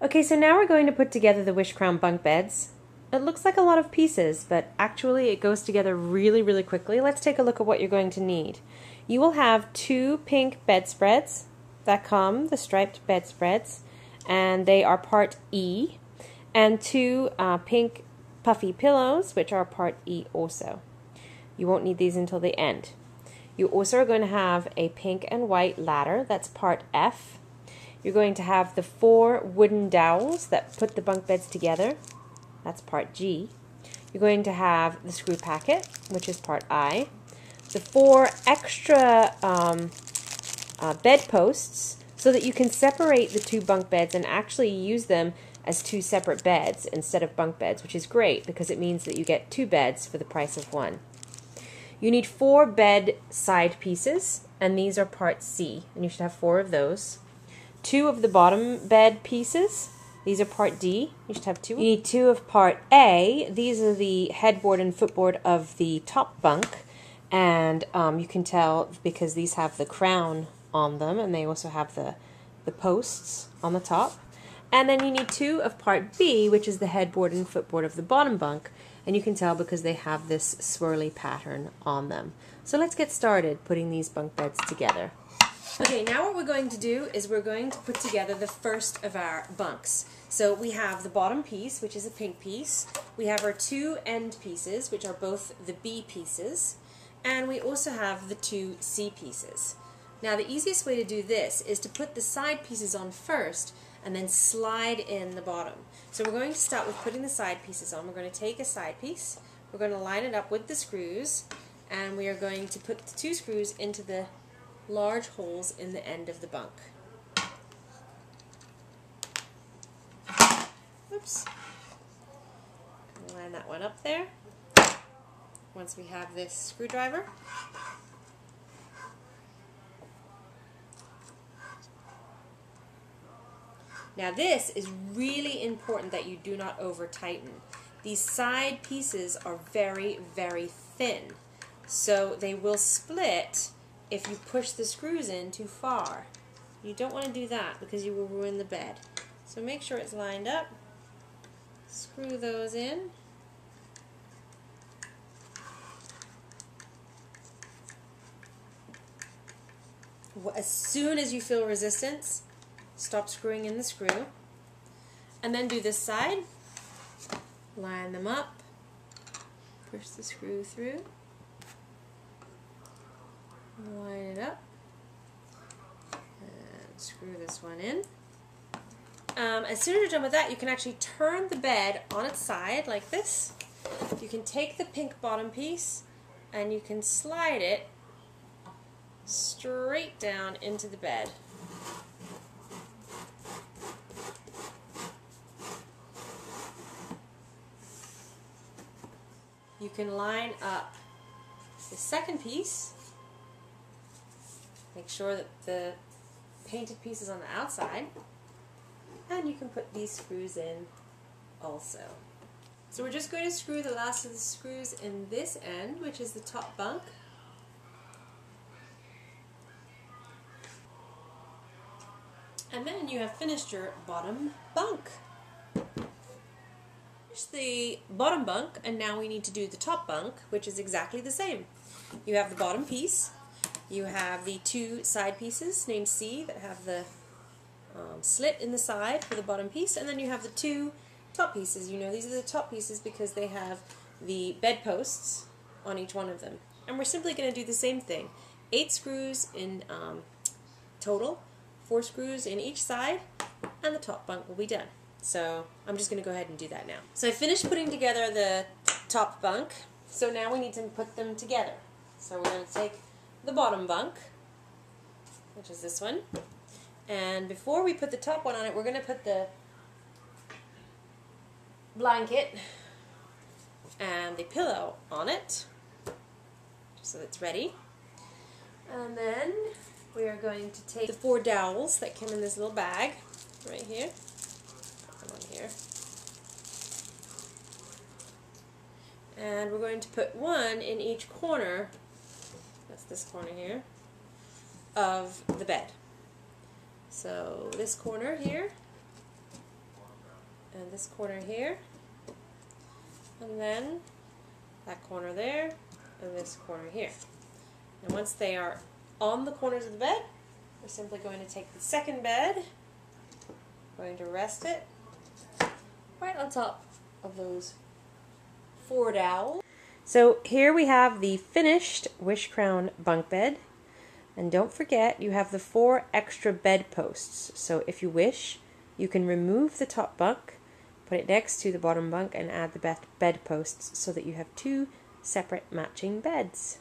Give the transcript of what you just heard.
Okay, so now we're going to put together the Wish Crown Bunk Beds. It looks like a lot of pieces, but actually it goes together really, really quickly. Let's take a look at what you're going to need. You will have 2 pink bedspreads that come, the striped bedspreads, and they are part E, and 2 pink puffy pillows, which are part E also. You won't need these until the end. You also are going to have a pink and white ladder, that's part F. You're going to have the 4 wooden dowels that put the bunk beds together, that's part G. You're going to have the screw packet, which is part I. The 4 extra bed posts so that you can separate the 2 bunk beds and actually use them as 2 separate beds instead of bunk beds, which is great because it means that you get 2 beds for the price of 1. You need 4 bed side pieces, and these are part C, and you should have 4 of those. 2 of the bottom bed pieces, these are part D, you should have 2. You need 2 of part A, these are the headboard and footboard of the top bunk, and you can tell because these have the crown on them, and they also have the posts on the top. And then you need 2 of part B, which is the headboard and footboard of the bottom bunk, and you can tell because they have this swirly pattern on them. So let's get started putting these bunk beds together. Okay, now what we're going to do is we're going to put together the first of our bunks. So we have the bottom piece, which is a pink piece. We have our 2 end pieces, which are both the B pieces. And we also have the 2 C pieces. Now the easiest way to do this is to put the side pieces on first and then slide in the bottom. So we're going to start with putting the side pieces on. We're going to take a side piece, we're going to line it up with the screws, and we are going to put the 2 screws into the large holes in the end of the bunk. Oops. Line that one up there. Once we have this screwdriver. Now this is really important that you do not over tighten. These side pieces are very, very thin, so they will split if you push the screws in too far. You don't want to do that because you will ruin the bed. So make sure it's lined up. Screw those in. As soon as you feel resistance, stop screwing in the screw. And then do this side. Line them up. Push the screw through. Line it up. And screw this one in. As soon as you're done with that, you can actually turn the bed on its side like this. You can take the pink bottom piece and you can slide it straight down into the bed. You can line up the second piece. Make sure that the painted piece is on the outside. And you can put these screws in also. So we're just going to screw the last of the screws in this end, which is the top bunk. And then you have finished your bottom bunk. Finish the bottom bunk, and now we need to do the top bunk, which is exactly the same. You have the bottom piece, you have the 2 side pieces named C that have the slit in the side for the bottom piece, and then you have the 2 top pieces. You know these are the top pieces because they have the bed posts on each one of them. And we're simply going to do the same thing. 8 screws in total, 4 screws in each side, and the top bunk will be done. So I'm just going to go ahead and do that now. So I finished putting together the top bunk, so now we need to put them together. So we're going to take the bottom bunk, which is this one, and before we put the top one on it, we're going to put the blanket and the pillow on it, just so it's ready. And then we are going to take the 4 dowels that come in this little bag right here. Put them on here. And we're going to put 1 in each corner, that's this corner here, of the bed. So this corner here, this corner here, and then that corner there, and this corner here. And once they are on the corners of the bed, we're simply going to take the second bed, going to rest it right on top of those 4 dowels. So here we have the finished Wish Crown bunk bed. And don't forget, you have the 4 extra bed posts. So if you wish, you can remove the top bunk, put it next to the bottom bunk, and add the bed posts so that you have 2 separate matching beds.